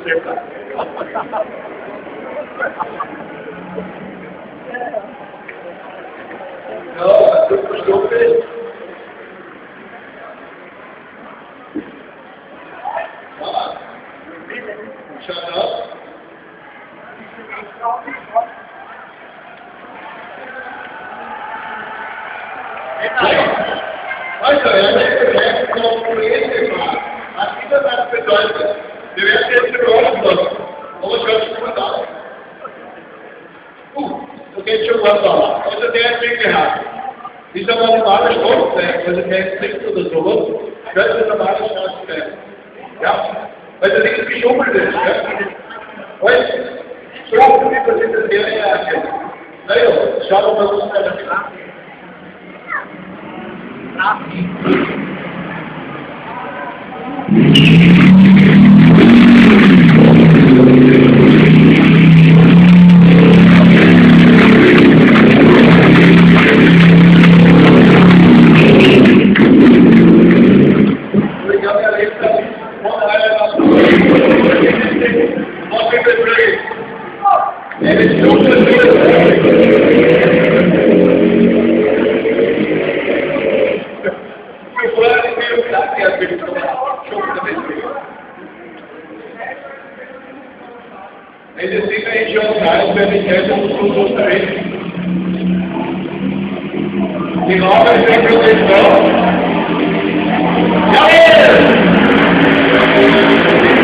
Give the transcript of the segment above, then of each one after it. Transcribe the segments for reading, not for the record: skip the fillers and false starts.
Ja, super Stufe. Schaut aus. Also, er möchte gleich noch Projekte fahren. Was immer das bedeutet. Wir werden jetzt überraschen lassen. Aber schaut schon gut aus. Da geht schon was an. Also der ist wirklich hart. Das ist aber ein normaler Straßensteig, also kein Tritt oder sowas. Das ist ein normaler Straßensteig. Ja, weil da nichts geschummelt ist. Ja. Weißt du, so wie das in der Serie erkennt. Naja, schauen wir mal, was da ist. Ich habe erlebt, dass ich von einer wenn das Ding schon heißt, wenn ich jetzt so unterwegs die Arbeitswechsel ist da. Jawohl!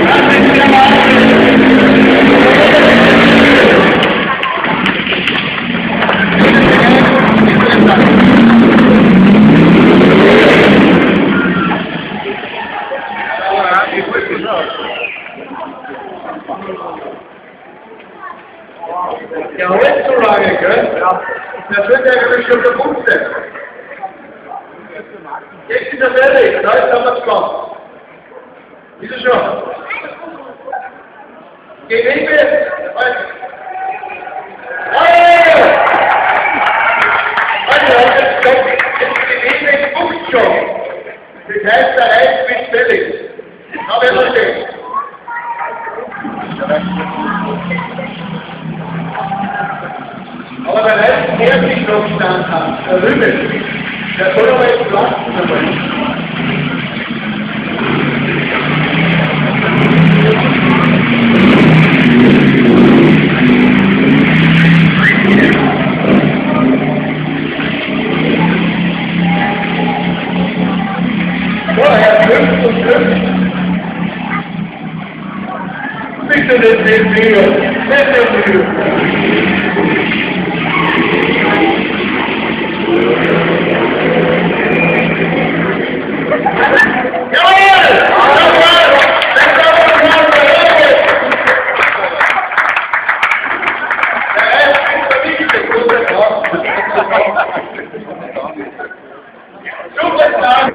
Das ist der Mann! Ja, heute so lange, gell? Ja. Das wird eigentlich schon der Punkte. Jetzt ist er fertig, da ist er was gemacht. Ist er schon? Gegenüber! Also, jetzt gegenüber guckt schon. Das heißt, der Reis ist fertig. Aber er versteht. Aber der Rest, der sich noch stand hat, der Rümmel, der soll aber jetzt lassen dabei. Vorher 5 und 5. Bitte nicht den Finger, nicht den Finger. Super, ja.